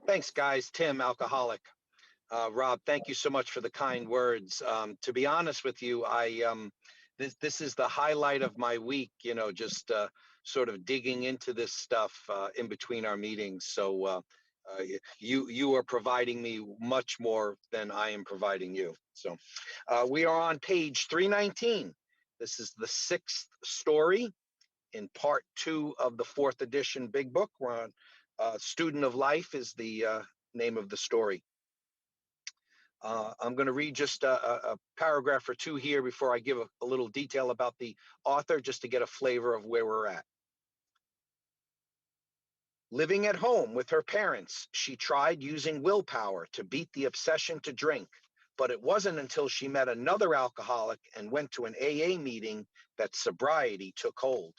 Thanks, guys. Tim, alcoholic. Rob, thank you so much for the kind words. To be honest with you, this is the highlight of my week. Just sort of digging into this stuff in between our meetings. So you are providing me much more than I am providing you. So we are on page 319. This is the sixth story in part two of the fourth edition Big Book. We're on Student of Life is the name of the story. I'm going to read just a paragraph or two here before I give a little detail about the author, just to get a flavor of where we're at. Living at home with her parents, she tried using willpower to beat the obsession to drink, but it wasn't until she met another alcoholic and went to an AA meeting that sobriety took hold.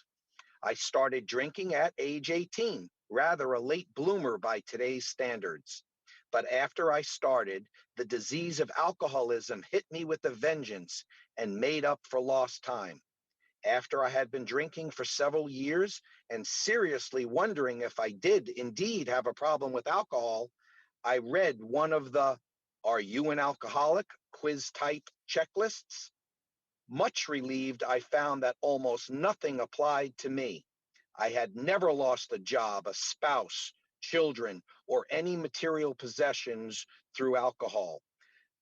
I started drinking at age 18, rather a late bloomer by today's standards. But after I started, the disease of alcoholism hit me with a vengeance and made up for lost time. After I had been drinking for several years and seriously wondering if I did indeed have a problem with alcohol, I read one of the "Are you an alcoholic?" quiz type checklists. Much relieved, I found that almost nothing applied to me. I had never lost a job, a spouse, children, or any material possessions through alcohol.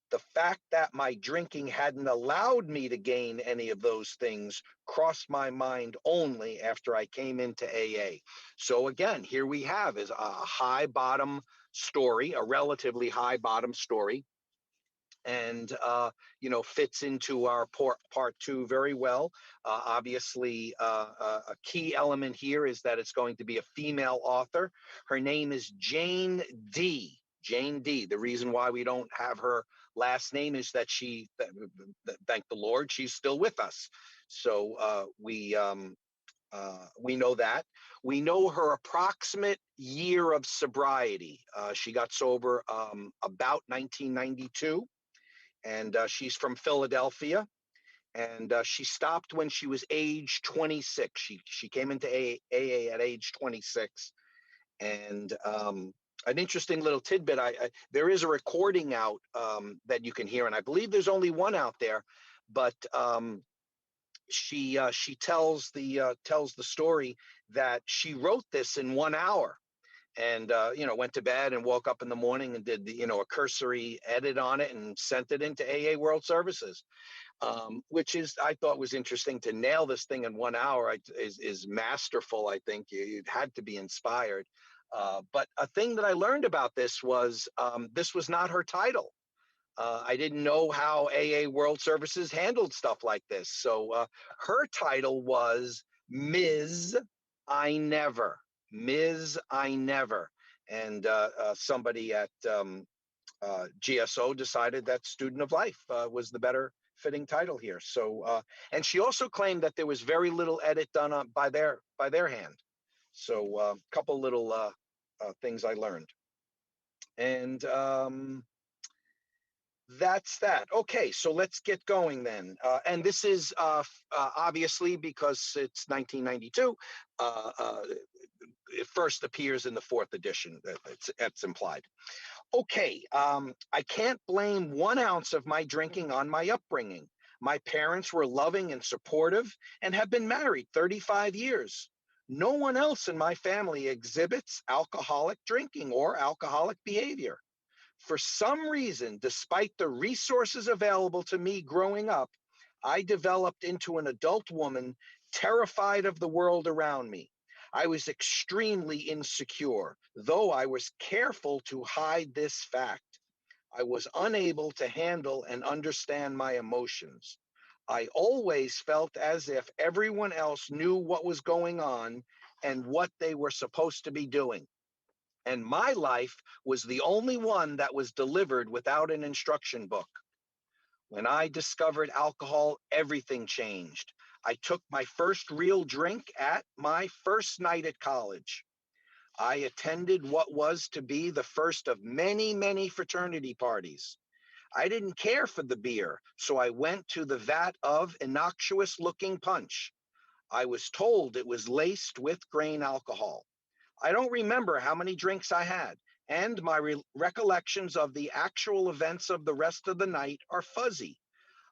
The fact that my drinking hadn't allowed me to gain any of those things crossed my mind only after I came into AA. So again, here we have is a high bottom story, a relatively high bottom story, and fits into our part two very well. Obviously, a key element here is that it's going to be a female author. Her name is Jane D. Jane D. The reason why we don't have her last name is that thank the Lord, she's still with us. So we know that. We know her approximate year of sobriety. She got sober about 1992. And she's from Philadelphia, and she stopped when she was age 26. She came into AA at age 26, and an interesting little tidbit. There is a recording out that you can hear, and I believe there's only one out there, but she tells the story that she wrote this in 1 hour. And, went to bed and woke up in the morning and did a cursory edit on it and sent it into AA World Services, which I thought was interesting. To nail this thing in 1 hour is masterful. I think you had to be inspired. But a thing that I learned about this was not her title. I didn't know how AA World Services handled stuff like this. So her title was Ms. I Never. Ms. I Never. And somebody at GSO decided that Student of Life was the better fitting title here. So, and she also claimed that there was very little edit done by their hand. So a couple little things I learned. And that's that. Okay, so let's get going then. And this is obviously, because it's 1992, it first appears in the fourth edition. It's implied. Okay, I can't blame 1 ounce of my drinking on my upbringing. My parents were loving and supportive and have been married 35 years. No one else in my family exhibits alcoholic drinking or alcoholic behavior. For some reason, despite the resources available to me growing up, I developed into an adult woman terrified of the world around me. I was extremely insecure, though I was careful to hide this fact. I was unable to handle and understand my emotions. I always felt as if everyone else knew what was going on and what they were supposed to be doing. And my life was the only one that was delivered without an instruction book. When I discovered alcohol, everything changed. I took my first real drink at my first night at college. I attended what was to be the first of many, many fraternity parties. I didn't care for the beer, so I went to the vat of innocuous-looking punch. I was told it was laced with grain alcohol. I don't remember how many drinks I had, and my recollections of the actual events of the rest of the night are fuzzy.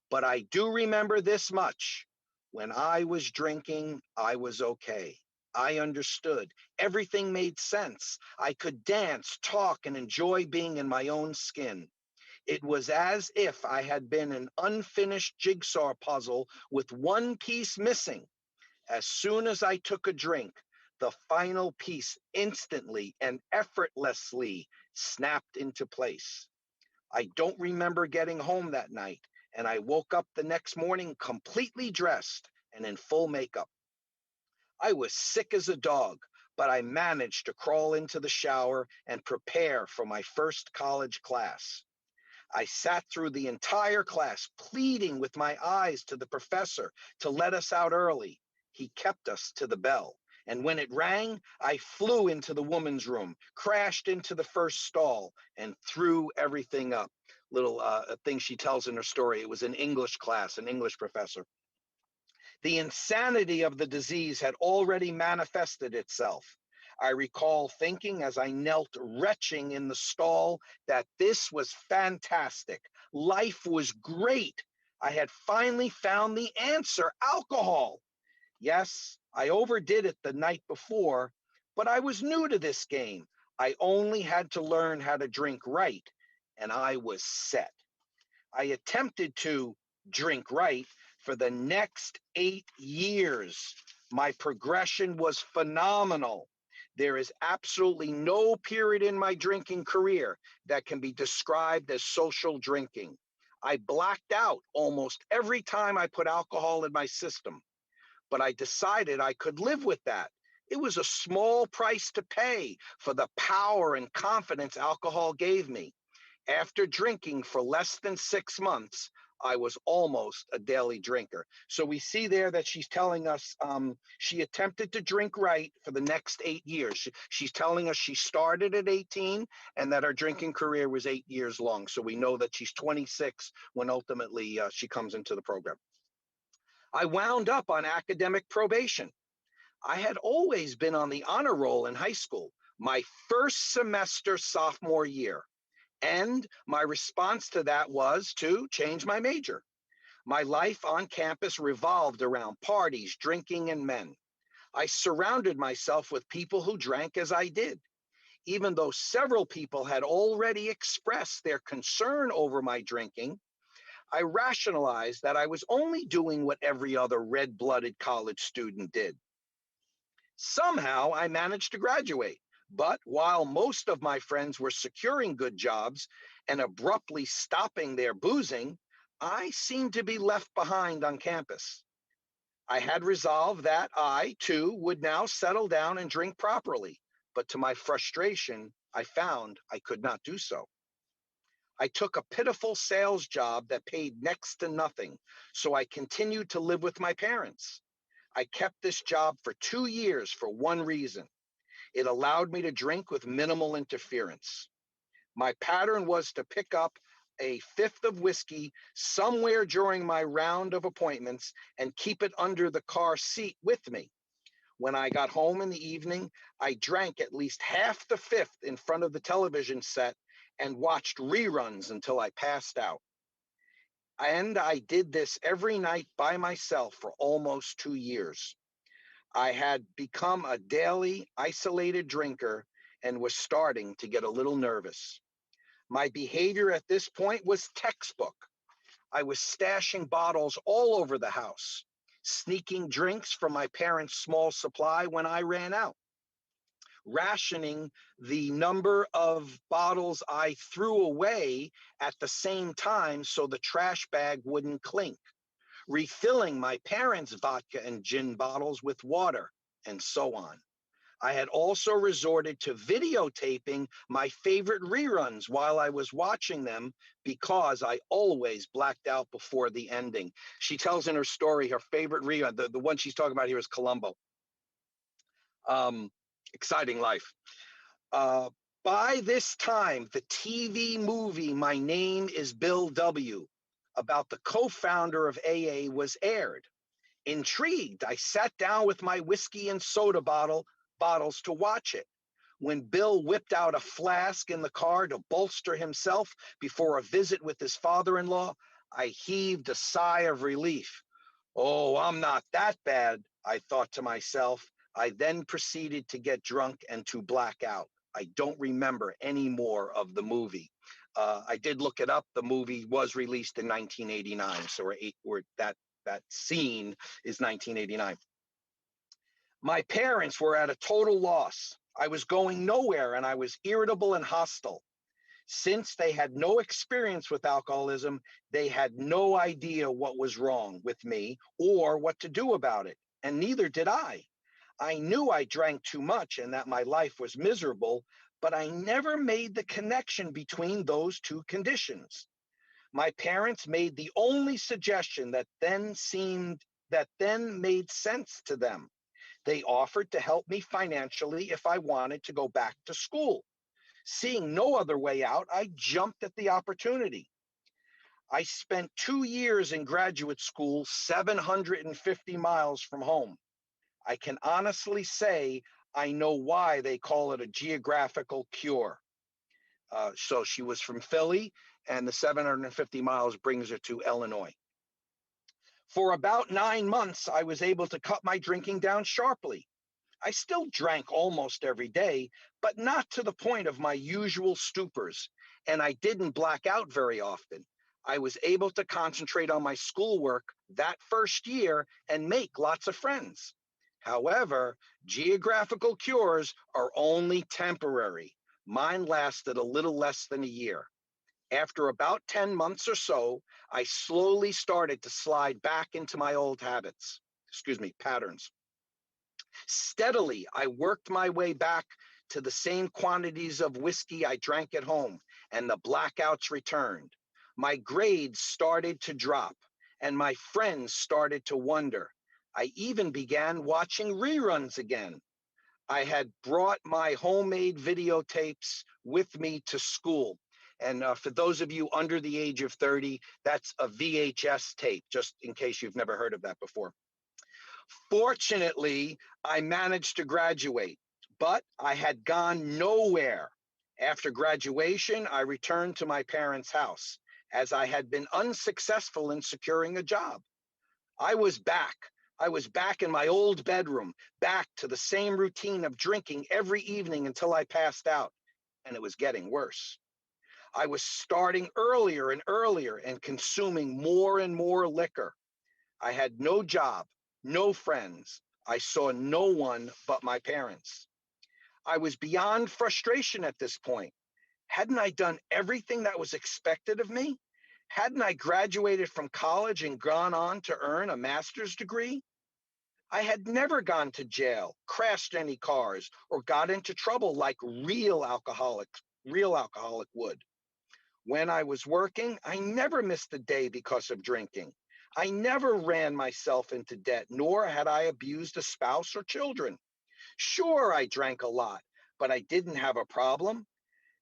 But I do remember this much. When I was drinking, I was okay. I understood. Everything made sense. I could dance, talk, and enjoy being in my own skin. It was as if I had been an unfinished jigsaw puzzle with one piece missing. As soon as I took a drink, the final piece instantly and effortlessly snapped into place. I don't remember getting home that night, and I woke up the next morning completely dressed and in full makeup. I was sick as a dog, but I managed to crawl into the shower and prepare for my first college class. I sat through the entire class, pleading with my eyes to the professor to let us out early. He kept us to the bell. And when it rang, I flew into the woman's room, crashed into the first stall, and threw everything up. Little thing she tells in her story. It was an English class, an English professor. The insanity of the disease had already manifested itself. I recall thinking as I knelt retching in the stall that this was fantastic. Life was great. I had finally found the answer: alcohol. Yes, I overdid it the night before, but I was new to this game. I only had to learn how to drink right, and I was set. I attempted to drink right for the next 8 years. My progression was phenomenal. There is absolutely no period in my drinking career that can be described as social drinking. I blacked out almost every time I put alcohol in my system, but I decided I could live with that. It was a small price to pay for the power and confidence alcohol gave me. After drinking for less than 6 months, I was almost a daily drinker. So we see there that she's telling us she attempted to drink right for the next 8 years. She's telling us she started at 18 and that her drinking career was 8 years long. So we know that she's 26 when ultimately she comes into the program. I wound up on academic probation. I had always been on the honor roll in high school, my first semester sophomore year. And my response to that was to change my major. My life on campus revolved around parties, drinking, and men. I surrounded myself with people who drank as I did. Even though several people had already expressed their concern over my drinking, I rationalized that I was only doing what every other red blooded college student did. Somehow I managed to graduate. But while most of my friends were securing good jobs and abruptly stopping their boozing, I seemed to be left behind on campus. I had resolved that I, too, would now settle down and drink properly. But to my frustration, I found I could not do so. I took a pitiful sales job that paid next to nothing, so I continued to live with my parents. I kept this job for 2 years for one reason: it allowed me to drink with minimal interference. My pattern was to pick up a fifth of whiskey somewhere during my round of appointments and keep it under the car seat with me. When I got home in the evening, I drank at least half the fifth in front of the television set and watched reruns until I passed out. And I did this every night by myself for almost 2 years. I had become a daily, isolated drinker and was starting to get a little nervous. My behavior at this point was textbook. I was stashing bottles all over the house, sneaking drinks from my parents' small supply when I ran out, rationing the number of bottles I threw away at the same time so the trash bag wouldn't clink, refilling my parents' vodka and gin bottles with water, and so on. I had also resorted to videotaping my favorite reruns while I was watching them because I always blacked out before the ending. She tells in her story her favorite rerun, the one she's talking about here is Columbo. Um, Exciting life. Uh, by this time, the TV movie My Name is Bill W. about the co-founder of AA was aired. Intrigued, I sat down with my whiskey and soda bottles to watch it. when Bill whipped out a flask in the car to bolster himself before a visit with his father-in-law, I heaved a sigh of relief. Oh, I'm not that bad, I thought to myself. I then proceeded to get drunk and to black out. I don't remember any more of the movie. I did look it up. The movie was released in 1989, so that scene is 1989. My parents were at a total loss. I was going nowhere and I was irritable and hostile. Since they had no experience with alcoholism, they had no idea what was wrong with me or what to do about it, and neither did I. I knew I drank too much and that my life was miserable, but I never made the connection between those two conditions. My parents made the only suggestion that then made sense to them. They offered to help me financially if I wanted to go back to school. Seeing no other way out, I jumped at the opportunity. I spent 2 years in graduate school, 750 miles from home. I can honestly say I know why they call it a geographical cure. So she was from Philly, and the 750 miles brings her to Illinois. For about 9 months, I was able to cut my drinking down sharply. I still drank almost every day, but not to the point of my usual stupors, and I didn't black out very often. I was able to concentrate on my schoolwork that first year and make lots of friends. However, geographical cures are only temporary. Mine lasted a little less than a year. After about 10 months or so, I slowly started to slide back into my old patterns. Steadily, I worked my way back to the same quantities of whiskey I drank at home, and the blackouts returned. My grades started to drop, and my friends started to wonder. I even began watching reruns again. I had brought my homemade videotapes with me to school. And for those of you under the age of 30, that's a VHS tape, just in case you've never heard of that before. Fortunately, I managed to graduate, but I had gone nowhere. After graduation, I returned to my parents' house as I had been unsuccessful in securing a job. I was back. I was back in my old bedroom, back to the same routine of drinking every evening until I passed out, and it was getting worse. I was starting earlier and earlier and consuming more and more liquor. I had no job, no friends. I saw no one but my parents. I was beyond frustration at this point. Hadn't I done everything that was expected of me? Hadn't I graduated from college and gone on to earn a master's degree? I had never gone to jail, crashed any cars, or got into trouble like real alcoholic would. When I was working, I never missed a day because of drinking. I never ran myself into debt, nor had I abused a spouse or children. Sure, I drank a lot, but I didn't have a problem.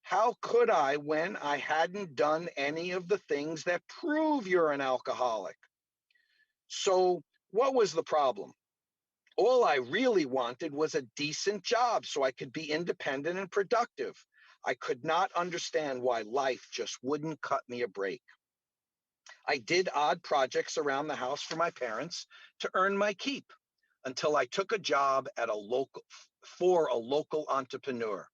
How could I when I hadn't done any of the things that prove you're an alcoholic? So, what was the problem? All I really wanted was a decent job so I could be independent and productive. I could not understand why life just wouldn't cut me a break. I did odd projects around the house for my parents to earn my keep until I took a job at for a local entrepreneur.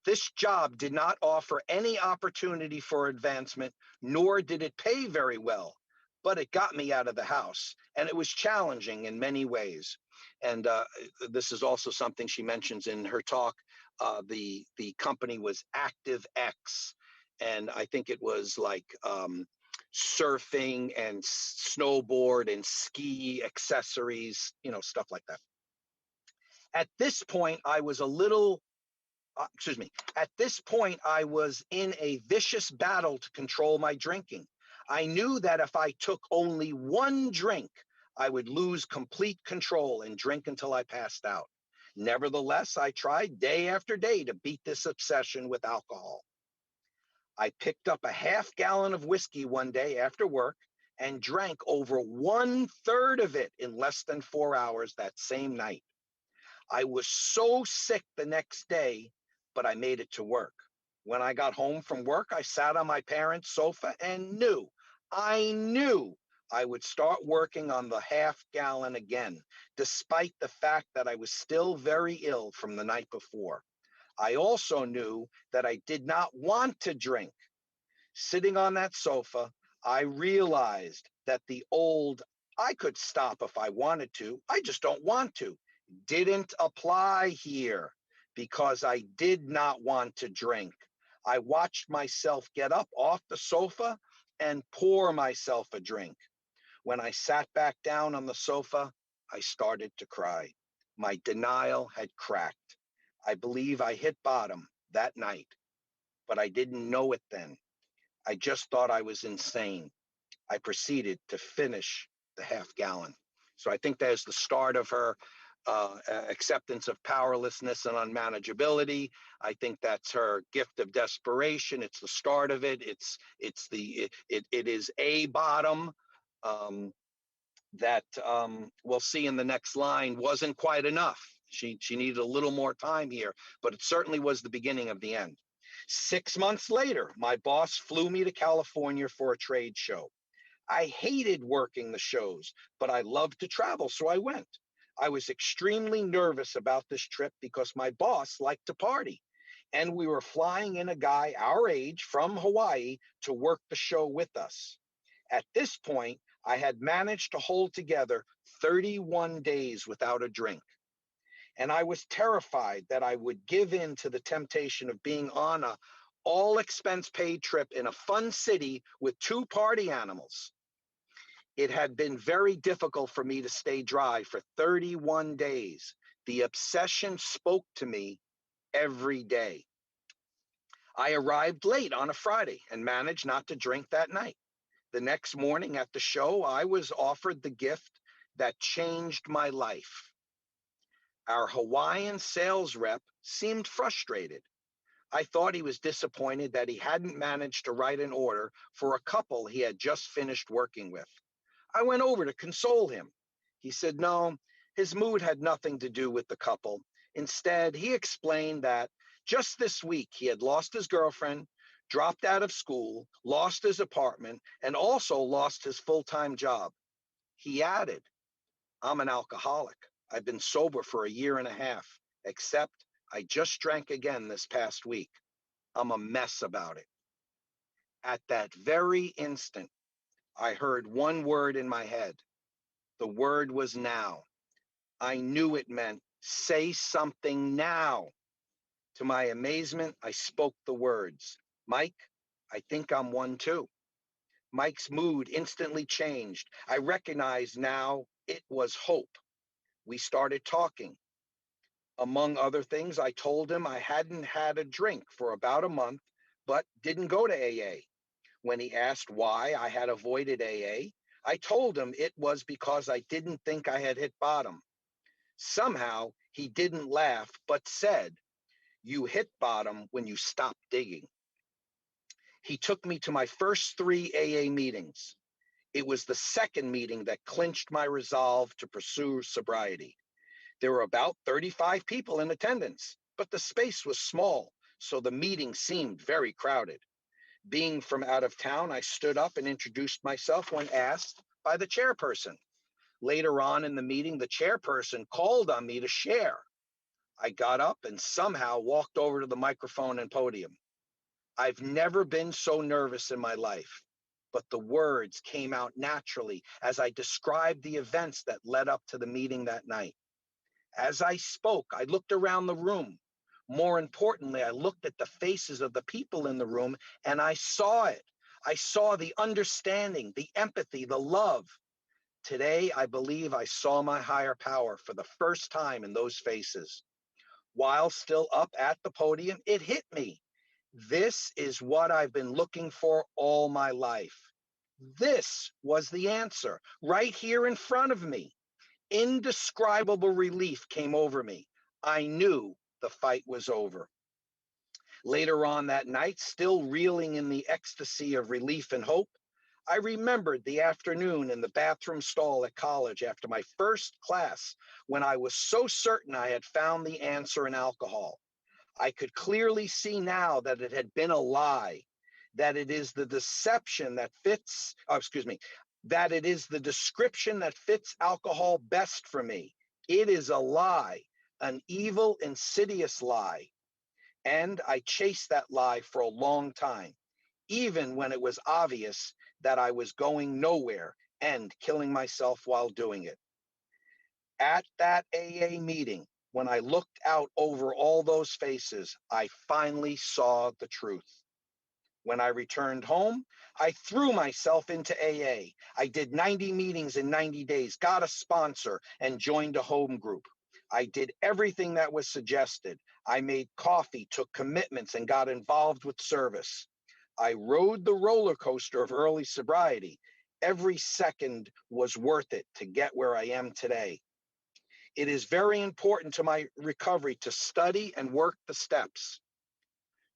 This job did not offer any opportunity for advancement, nor did it pay very well, but it got me out of the house, and it was challenging in many ways. And this is also something she mentions in her talk. The company was Active X, and I think it was like surfing and snowboard and ski accessories, stuff like that. At this point, I was a little At this point, I was in a vicious battle to control my drinking. I knew that if I took only one drink, I would lose complete control and drink until I passed out. Nevertheless, I tried day after day to beat this obsession with alcohol. I picked up a half-gallon of whiskey one day after work and drank over 1/3 of it in less than 4 hours that same night. I was so sick the next day, but I made it to work. When I got home from work, I sat on my parents' sofa and I knew I would start working on the half gallon again, despite the fact that I was still very ill from the night before. I also knew that I did not want to drink. Sitting on that sofa, I realized that the old, I could stop if I wanted to, I just don't want to, didn't apply here because I did not want to drink. I watched myself get up off the sofa and pour myself a drink. When I sat back down on the sofa, I started to cry. My denial had cracked. I believe I hit bottom that night, but I didn't know it then. I just thought I was insane. I proceeded to finish the half gallon. So I think there's the start of her acceptance of powerlessness and unmanageability. I think that's her gift of desperation. It's the start of it. It is a bottom that we'll see in the next line wasn't quite enough. She needed a little more time here, but it certainly was the beginning of the end. 6 months later, my boss flew me to California for a trade show. I hated working the shows, but I loved to travel, so I went. I was extremely nervous about this trip because my boss liked to party, and we were flying in a guy our age from Hawaii to work the show with us. At this point, I had managed to hold together 31 days without a drink. And I was terrified that I would give in to the temptation of being on a all expense paid trip in a fun city with two party animals. It had been very difficult for me to stay dry for 31 days. The obsession spoke to me every day. I arrived late on a Friday and managed not to drink that night. The next morning at the show, I was offered the gift that changed my life. Our Hawaiian sales rep seemed frustrated. I thought he was disappointed that he hadn't managed to write an order for a couple he had just finished working with. I went over to console him. He said no, his mood had nothing to do with the couple. Instead, he explained that just this week he had lost his girlfriend, dropped out of school, lost his apartment, and also lost his full-time job. He added, I'm an alcoholic. I've been sober for a year and a half, except I just drank again this past week. I'm a mess about it. At that very instant, I heard one word in my head. The word was now. I knew it meant say something now. To my amazement, I spoke the words. Mike, I think I'm one too. Mike's mood instantly changed. I recognized now it was hope. We started talking. Among other things, I told him I hadn't had a drink for about a month, but didn't go to AA. When he asked why I had avoided AA, I told him it was because I didn't think I had hit bottom. Somehow, he didn't laugh, but said, you hit bottom when you stop digging. He took me to my first 3 AA meetings. It was the second meeting that clinched my resolve to pursue sobriety. There were about 35 people in attendance, but the space was small, so the meeting seemed very crowded. Being from out of town, I stood up and introduced myself when asked by the chairperson. Later on in the meeting, the chairperson called on me to share. I got up and somehow walked over to the microphone and podium. I've never been so nervous in my life, but the words came out naturally as I described the events that led up to the meeting that night. As I spoke, I looked around the room. More importantly, I looked at the faces of the people in the room and I saw it. I saw the understanding, the empathy, the love. Today, I believe I saw my higher power for the first time in those faces. While still up at the podium, it hit me. This is what I've been looking for all my life. This was the answer right here in front of me. Indescribable relief came over me. I knew the fight was over. Later on that night, still reeling in the ecstasy of relief and hope, I remembered the afternoon in the bathroom stall at college after my first class when I was so certain I had found the answer in alcohol. I could clearly see now that it had been a lie, that it is the deception that fits, that it is the description that fits alcohol best for me. It is a lie, an evil, insidious lie. And I chased that lie for a long time, even when it was obvious that I was going nowhere and killing myself while doing it. At that AA meeting, when I looked out over all those faces, I finally saw the truth. When I returned home, I threw myself into AA. I did 90 meetings in 90 days, got a sponsor, and joined a home group. I did everything that was suggested. I made coffee, took commitments, and got involved with service. I rode the roller coaster of early sobriety. Every second was worth it to get where I am today. It is very important to my recovery to study and work the steps.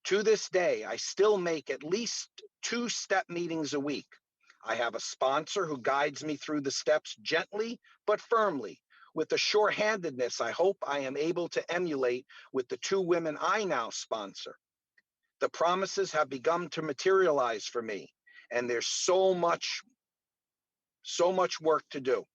To this day, I still make at least 2-step meetings a week. I have a sponsor who guides me through the steps gently but firmly, with the sure-handedness I hope I am able to emulate with the 2 women I now sponsor. The promises have begun to materialize for me, and there's so much work to do.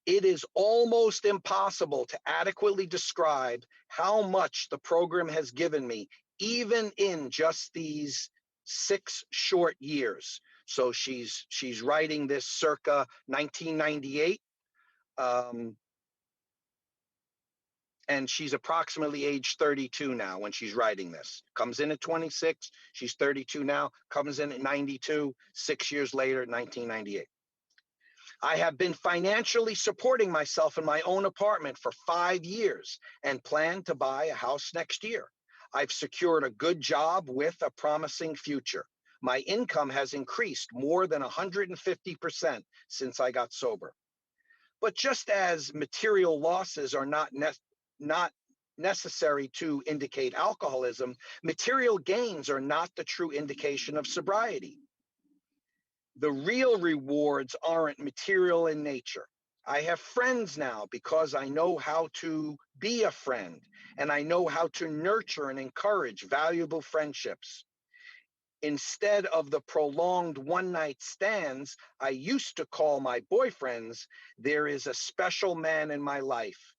It is almost impossible to adequately describe how much the program has given me, even in just these 6 short years. So she's writing this circa 1998, and she's approximately age 32 now when she's writing this. Comes in at 26, she's 32 now, comes in at 92, 6 years later, 1998. I have been financially supporting myself in my own apartment for 5 years and plan to buy a house next year. I've secured a good job with a promising future. My income has increased more than 150% since I got sober. But just as material losses are not necessary to indicate alcoholism, material gains are not the true indication of sobriety. The real rewards aren't material in nature. I have friends now because I know how to be a friend, and I know how to nurture and encourage valuable friendships. Instead of the prolonged one-night stands I used to call my boyfriends, there is a special man in my life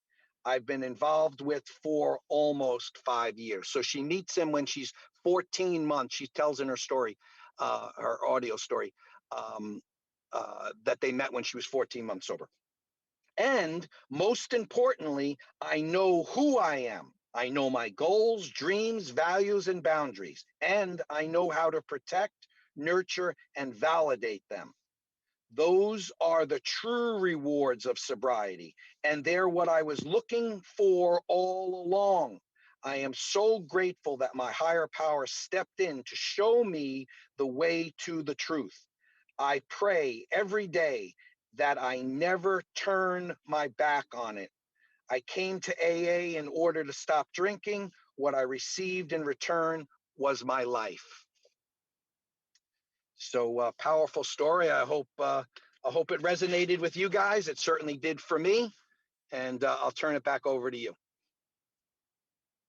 I've been involved with for almost 5 years. So she meets him when she's 14 months. She tells in her story, her audio story, um, that they met when she was 14 months sober. And most importantly, I know who I am. I know my goals, dreams, values, and boundaries, and I know how to protect, nurture, and validate them. Those are the true rewards of sobriety, and they're what I was looking for all along. I am so grateful that my higher power stepped in to show me the way to the truth. I pray every day that I never turn my back on it. I came to AA in order to stop drinking. What I received in return was my life. So powerful story. I hope it resonated with you guys. It certainly did for me. And I'll turn it back over to you.